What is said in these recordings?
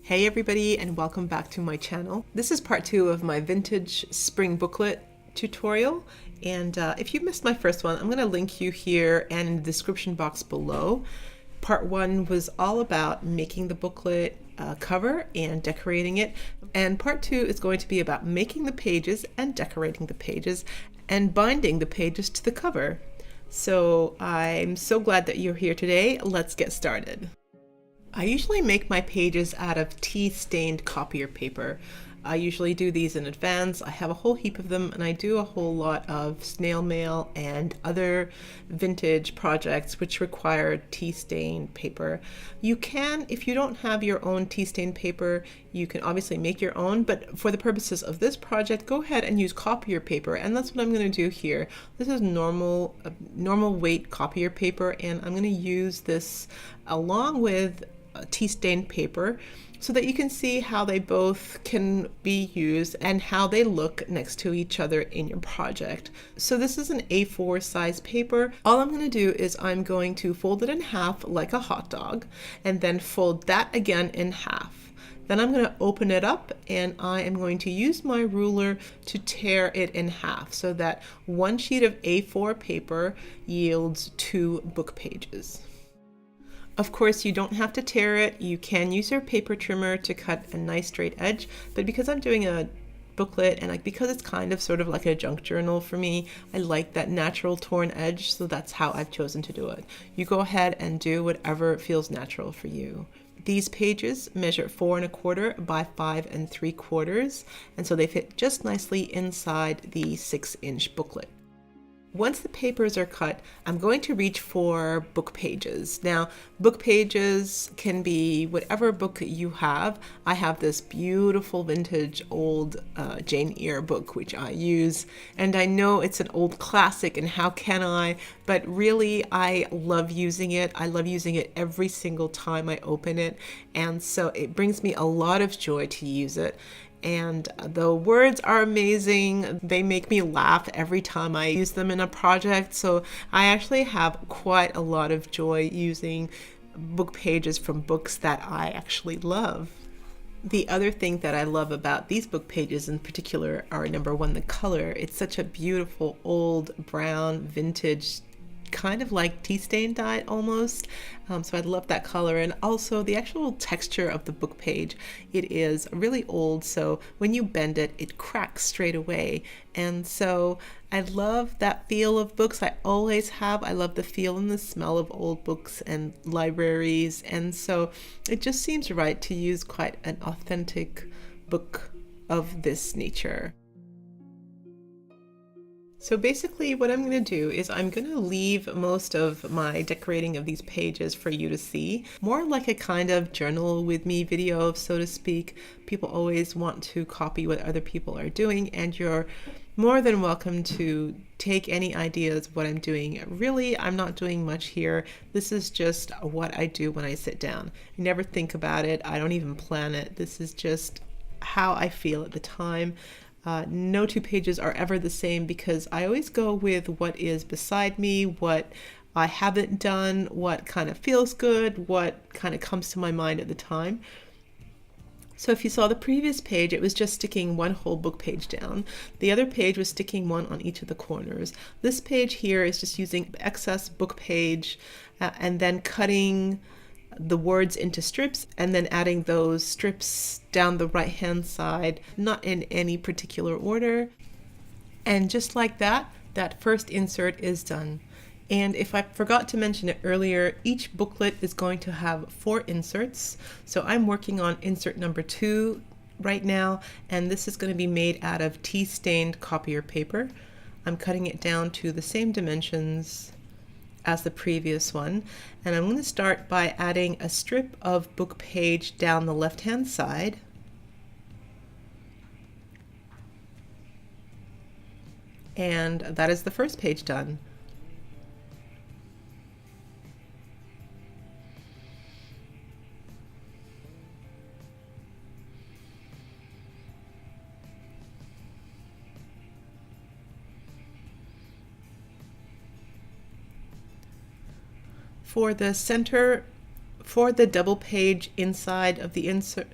Hey everybody, and welcome back to my channel. This is part 2 of my Vintage Spring Booklet tutorial, and if you missed my first one, I'm going to link you here and in the description box below. Part 1 was all about making the booklet cover and decorating it, and part 2 is going to be about making the pages and decorating the pages and binding the pages to the cover. So I'm so glad that you're here today. Let's get started. I usually make my pages out of tea-stained copier paper. I usually do these in advance. I have a whole heap of them, and I do a whole lot of snail mail and other vintage projects which require tea-stained paper. You can, if you don't have your own tea-stained paper, you can obviously make your own, but for the purposes of this project, go ahead and use copier paper, and that's what I'm going to do here. This is normal weight copier paper, and I'm going to use this along with tea-stained paper so that you can see how they both can be used and how they look next to each other in your project. So this is an A4 size paper. All I'm going to do is I'm going to fold it in half like a hot dog and then fold that again in half. Then I'm going to open it up and I am going to use my ruler to tear it in half so that one sheet of A4 paper yields 2 book pages. Of course, you don't have to tear it. You can use your paper trimmer to cut a nice straight edge, but because I'm doing a booklet and because it's kind of sort of like a junk journal for me, I like that natural torn edge, so that's how I've chosen to do it. You go ahead and do whatever feels natural for you. These pages measure 4 1/4 by 5 3/4, and so they fit just nicely inside the 6-inch booklet. Once the papers are cut, I'm going to reach for book pages. Now, book pages can be whatever book you have. I have this beautiful vintage old Jane Eyre book, which I use, and I know it's an old classic, and how can I? But really, I love using it. I love using it every single time I open it, and so it brings me a lot of joy to use it. And the words are amazing. They make me laugh every time I use them in a project. So I actually have quite a lot of joy using book pages from books that I actually love. The other thing that I love about these book pages in particular are, number one, the color. It's such a beautiful old brown vintage, kind of like tea stain dye almost. So I love that color, and also the actual texture of the book page. It is really old, so when you bend it, it cracks straight away. And so I love that feel of books. I always have. I love the feel and the smell of old books and libraries, and so it just seems right to use quite an authentic book of this nature. So basically what I'm going to do is I'm going to leave most of my decorating of these pages for you to see, more like a kind of journal with me video, so to speak. People always want to copy what other people are doing, and you're more than welcome to take any ideas of what I'm doing. Really, I'm not doing much here. This is just what I do when I sit down. I never think about it. I don't even plan it. This is just how I feel at the time. No 2 pages are ever the same because I always go with what is beside me, what I haven't done, what kind of feels good, what kind of comes to my mind at the time. So if you saw the previous page, it was just sticking one whole book page down. The other page was sticking one on each of the corners. This page here is just using excess book page and then cutting the words into strips and then adding those strips down the right hand side, not in any particular order. And just like that, that first insert is done. And if I forgot to mention it earlier, each booklet is going to have 4 inserts. So I'm working on insert number 2 right now, and this is going to be made out of tea-stained copier paper. I'm cutting it down to the same dimensions as the previous one, and I'm going to start by adding a strip of book page down the left hand side, and that is the first page done. For the center, for the double page inside of the insert,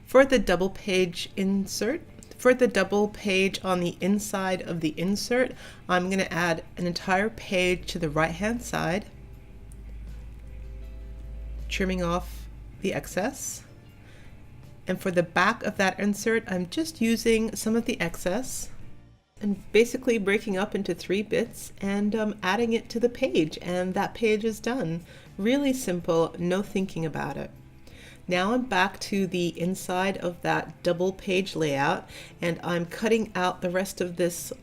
For the double page insert, for the double page on the inside of the insert, I'm going to add an entire page to the right hand side, trimming off the excess. And for the back of that insert, I'm just using some of the excess and basically breaking up into 3 bits and adding it to the page, and that page is done. Really simple, no thinking about it. Now I'm back to the inside of that double page layout, and I'm cutting out the rest of this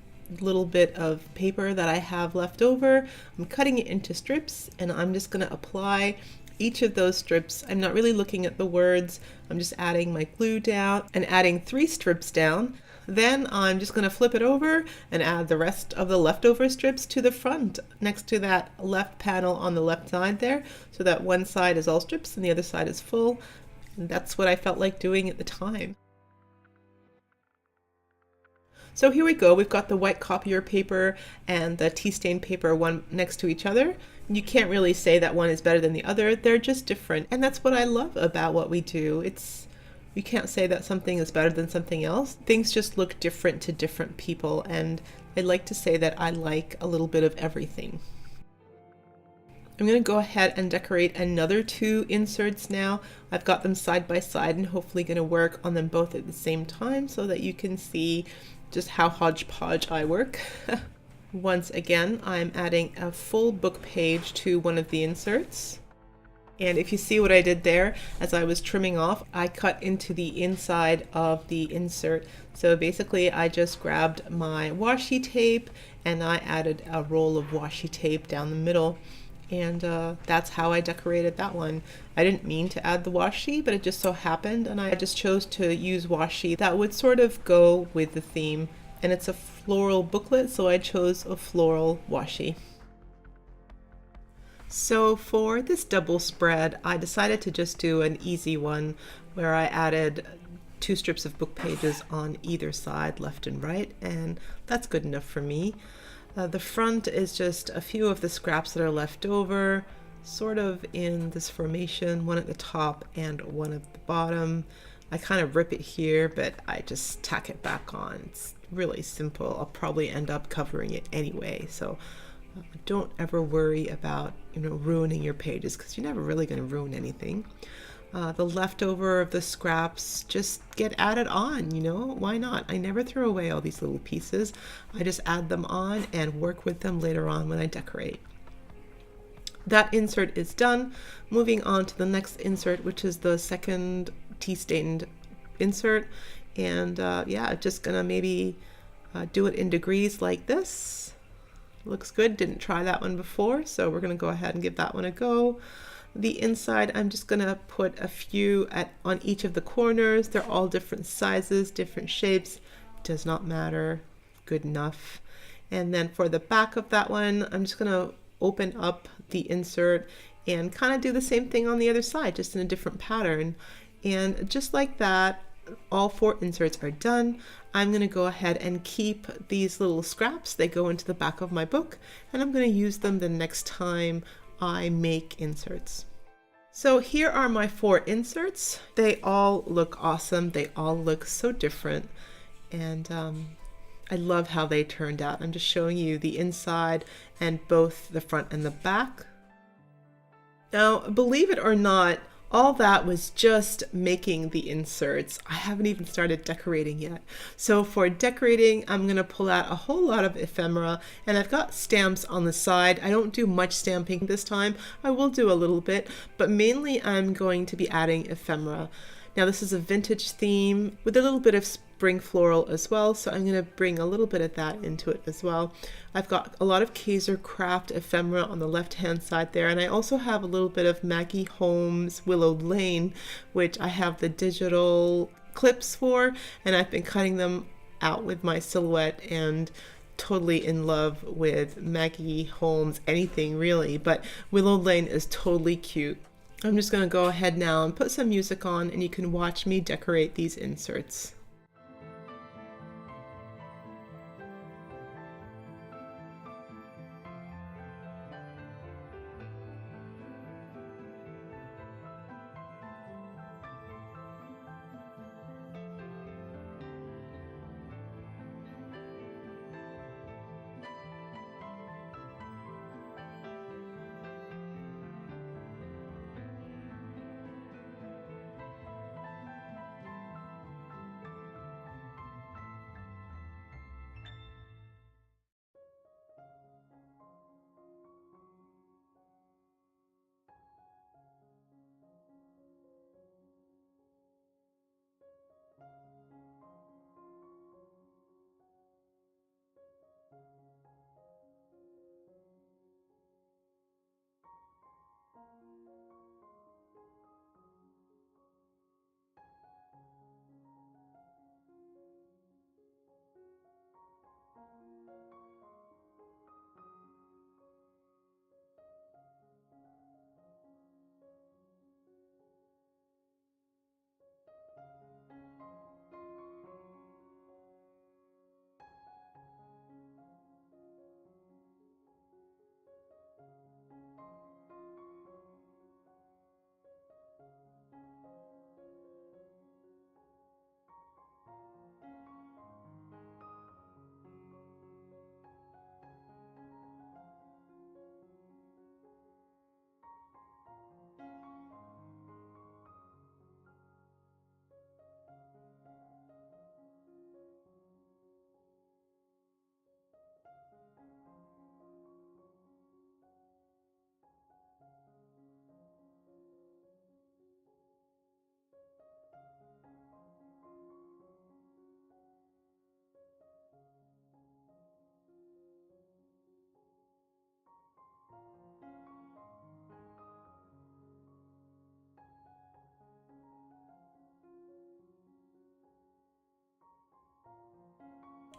little bit of paper that I have left over. I'm cutting it into strips, and I'm just going to apply each of those strips. I'm not really looking at the words. I'm just adding my glue down and adding 3 strips down. Then I'm just going to flip it over and add the rest of the leftover strips to the front next to that left panel on the left side there, so that one side is all strips and the other side is full. And that's what I felt like doing at the time. So here we go. We've got the white copier paper and the tea stain paper, one next to each other. You can't really say that one is better than the other. They're just different. And that's what I love about what we do. You can't say that something is better than something else. Things just look different to different people. And I like to say that I like a little bit of everything. I'm going to go ahead and decorate another 2 inserts now. I've got them side by side and hopefully going to work on them both at the same time so that you can see just how hodgepodge I work. Once again, I'm adding a full book page to one of the inserts. And if you see what I did there, as I was trimming off, I cut into the inside of the insert. So basically I just grabbed my washi tape and I added a roll of washi tape down the middle. And that's how I decorated that one. I didn't mean to add the washi, but it just so happened, and I just chose to use washi that would sort of go with the theme. And it's a floral booklet, so I chose a floral washi. So for this double spread, I decided to just do an easy one where I added 2 strips of book pages on either side, left and right, and that's good enough for me. The front is just a few of the scraps that are left over, sort of in this formation, one at the top and one at the bottom. I kind of rip it here, but I just tack it back on. It's really simple. I'll probably end up covering it anyway, so don't ever worry about ruining your pages, because you're never really going to ruin anything. The leftover of the scraps just get added on, why not? I never throw away all these little pieces. I just add them on and work with them later on when I decorate. That insert is done. Moving on to the next insert, which is the second tea stained insert. And yeah, just gonna maybe do it in degrees like this. Looks good. Didn't try that one before, so we're gonna go ahead and give that one a go. The inside, I'm just going to put a few on each of the corners. They're all different sizes, different shapes. Does not matter. Good enough. And then for the back of that one, I'm just going to open up the insert and kind of do the same thing on the other side, just in a different pattern. And just like that, all 4 inserts are done. I'm going to go ahead and keep these little scraps. They go into the back of my book, and I'm going to use them the next time I make inserts. So here are my 4 inserts. They all look awesome. They all look so different, and I love how they turned out. I'm just showing you the inside and both the front and the back. Now, believe it or not, all that was just making the inserts. I haven't even started decorating yet. So for decorating, I'm going to pull out a whole lot of ephemera, and I've got stamps on the side. I don't do much stamping this time. I will do a little bit, but mainly I'm going to be adding ephemera. Now this is a vintage theme with a little bit of spring floral as well, so I'm going to bring a little bit of that into it as well. I've got a lot of Kaiser Craft ephemera on the left hand side there, and I also have a little bit of Maggie Holmes Willowed Lane, which I have the digital clips for, and I've been cutting them out with my silhouette, and totally in love with Maggie Holmes anything really, but Willowed Lane is totally cute. I'm just going to go ahead now and put some music on, and you can watch me decorate these inserts.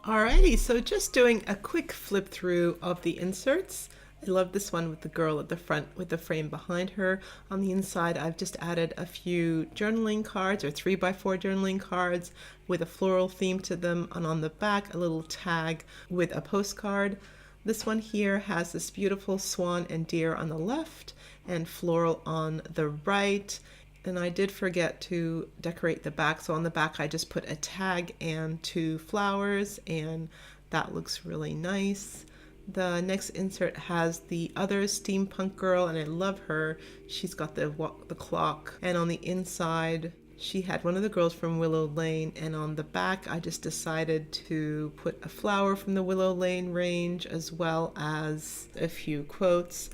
Alrighty, so just doing a quick flip through of the inserts. I love this one with the girl at the front with the frame behind her. On the inside, I've just added a few journaling cards or 3x4 journaling cards with a floral theme to them, and on the back, a little tag with a postcard. This one here has this beautiful swan and deer on the left and floral on the right. And I did forget to decorate the back, so on the back I just put a tag and 2 flowers, and that looks really nice. The next insert has the other steampunk girl, and I love her. She's got the clock, and on the inside she had one of the girls from Willow Lane, and on the back I just decided to put a flower from the Willow Lane range as well as a few quotes.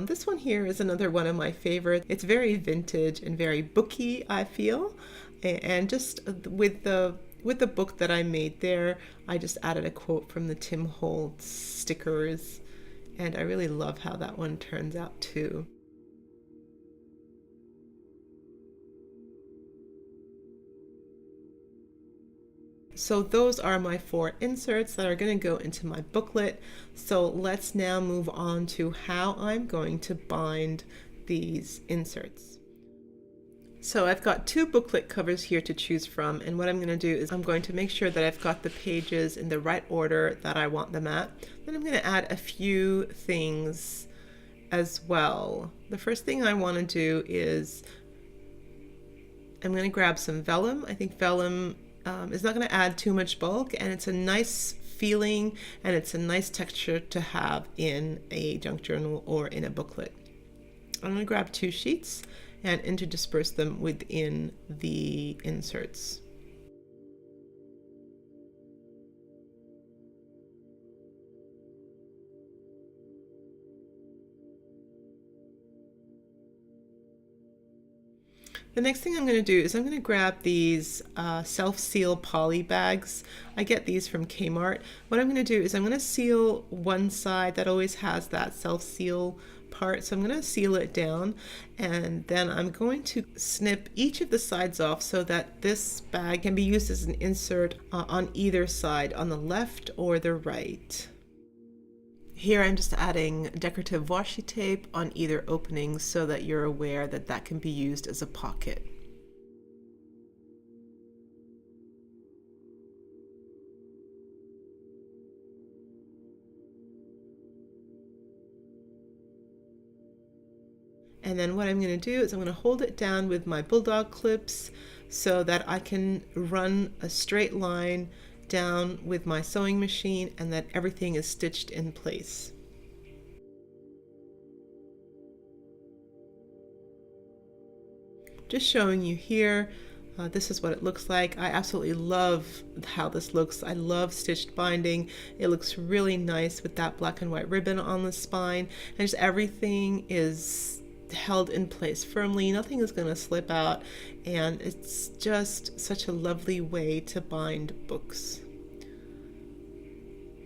This one here is another one of my favorites. It's very vintage and very booky, I feel, and just with the book that I made there, I just added a quote from the Tim Holtz stickers, and I really love how that one turns out too. So those are my 4 inserts that are going to go into my booklet. So let's now move on to how I'm going to bind these inserts. So I've got 2 booklet covers here to choose from, and what I'm going to do is I'm going to make sure that I've got the pages in the right order that I want them at. Then I'm going to add a few things as well. The first thing I want to do is I'm going to grab some vellum. I think vellum is not going to add too much bulk, and it's a nice feeling and it's a nice texture to have in a junk journal or in a booklet. I'm going to grab 2 sheets and interdisperse them within the inserts. The next thing I'm going to do is I'm going to grab these self-seal poly bags. I get these from Kmart. What I'm going to do is I'm going to seal one side that always has that self-seal part. So I'm going to seal it down, and then I'm going to snip each of the sides off so that this bag can be used as an insert on either side, on the left or the right. Here I'm just adding decorative washi tape on either opening so that you're aware that that can be used as a pocket. And then what I'm going to do is I'm going to hold it down with my bulldog clips so that I can run a straight line down with my sewing machine and that everything is stitched in place. Just showing you here, this is what it looks like. I absolutely love how this looks. I love stitched binding. It looks really nice with that black and white ribbon on the spine, and just everything is held in place firmly. Nothing is going to slip out, and it's just such a lovely way to bind books.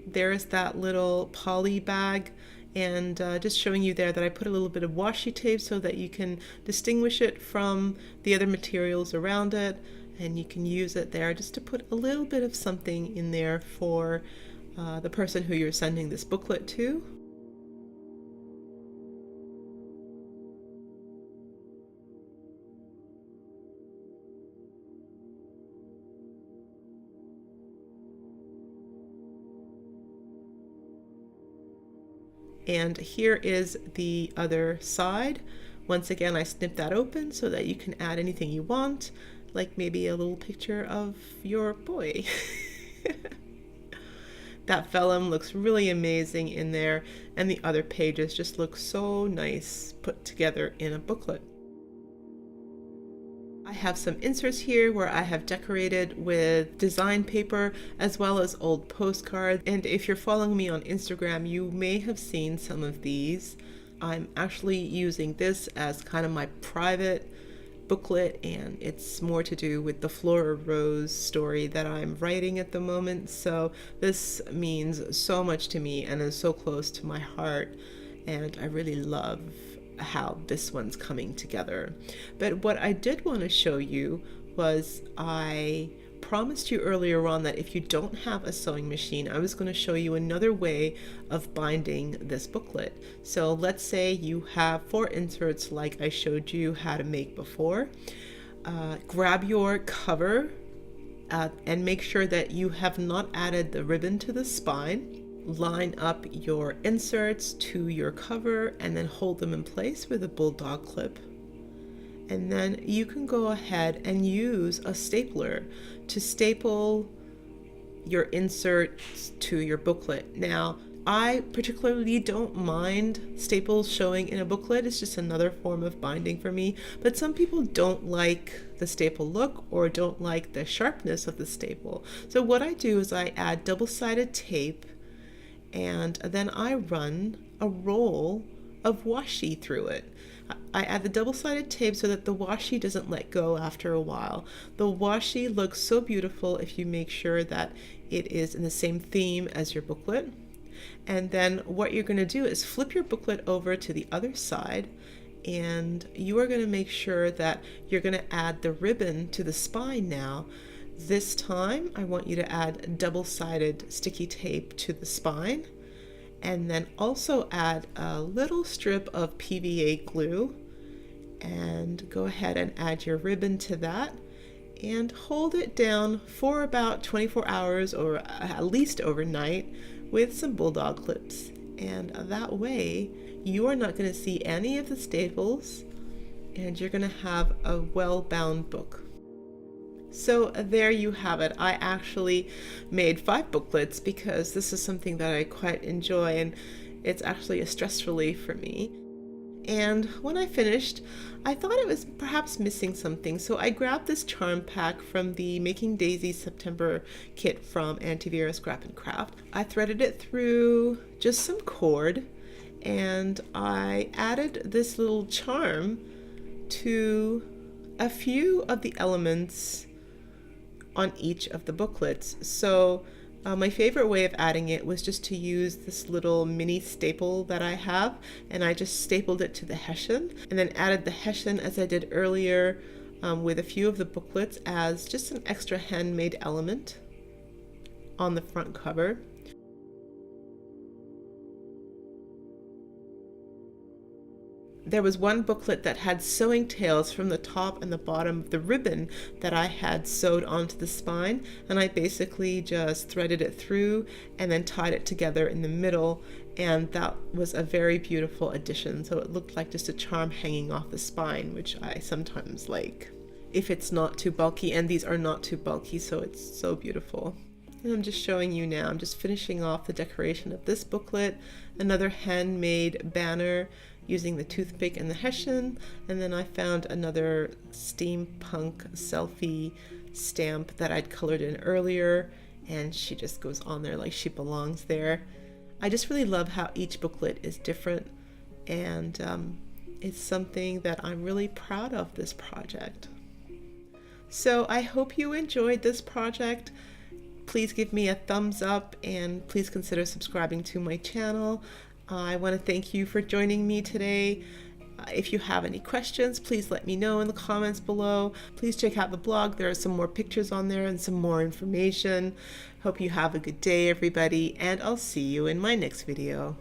There's that little poly bag, and just showing you there that I put a little bit of washi tape so that you can distinguish it from the other materials around it, and you can use it there just to put a little bit of something in there for the person who you're sending this booklet to. And here is the other side. Once again, I snip that open so that you can add anything you want, like maybe a little picture of your boy. That vellum looks really amazing in there, and the other pages just look so nice put together in a booklet. I have some inserts here where I have decorated with design paper as well as old postcards, and if you're following me on Instagram, you may have seen some of these. I'm actually using this as kind of my private booklet, and it's more to do with the Flora Rose story that I'm writing at the moment, so this means so much to me and is so close to my heart, and I really love how this one's coming together. But what I did want to show you was I promised you earlier on that if you don't have a sewing machine, I was going to show you another way of binding this booklet. So let's say you have 4 inserts like I showed you how to make before. Grab your cover and make sure that you have not added the ribbon to the spine. Line up your inserts to your cover and then hold them in place with a bulldog clip. And then you can go ahead and use a stapler to staple your inserts to your booklet. Now, I particularly don't mind staples showing in a booklet. It's just another form of binding for me. But some people don't like the staple look or don't like the sharpness of the staple. So what I do is I add double-sided tape, and then I run a roll of washi through it. I add the double-sided tape so that the washi doesn't let go after a while. The washi looks so beautiful if you make sure that it is in the same theme as your booklet. And then what you're going to do is flip your booklet over to the other side, and you are going to make sure that you're going to add the ribbon to the spine now. This time, I want you to add double-sided sticky tape to the spine, and then also add a little strip of PVA glue, and go ahead and add your ribbon to that, and hold it down for about 24 hours or at least overnight with some bulldog clips. And that way, you are not going to see any of the staples, and you're going to have a well-bound book. So there you have it. I actually made 5 booklets because this is something that I quite enjoy, and it's actually a stress relief for me. And when I finished, I thought it was perhaps missing something, so I grabbed this charm pack from the Making Daisies September kit from Auntie Vera's Scrap and Craft. I threaded it through just some cord, and I added this little charm to a few of the elements on each of the booklets. So my favorite way of adding it was just to use this little mini staple that I have, and I just stapled it to the hessian and then added the hessian as I did earlier with a few of the booklets as just an extra handmade element on the front cover. There was one booklet that had sewing tails from the top and the bottom of the ribbon that I had sewed onto the spine, and I basically just threaded it through and then tied it together in the middle, and that was a very beautiful addition. So it looked like just a charm hanging off the spine, which I sometimes like if it's not too bulky, and these are not too bulky, so it's so beautiful. And I'm just showing you now, I'm just finishing off the decoration of this booklet, another handmade banner using the toothpick and the hessian, and then I found another steampunk selfie stamp that I'd colored in earlier, and she just goes on there like she belongs there. I just really love how each booklet is different, and it's something that I'm really proud of, this project. So I hope you enjoyed this project. Please give me a thumbs up, and please consider subscribing to my channel. I want to thank you for joining me today. If you have any questions, please let me know in the comments below. Please check out the blog. There are some more pictures on there and some more information. Hope you have a good day, everybody, and I'll see you in my next video.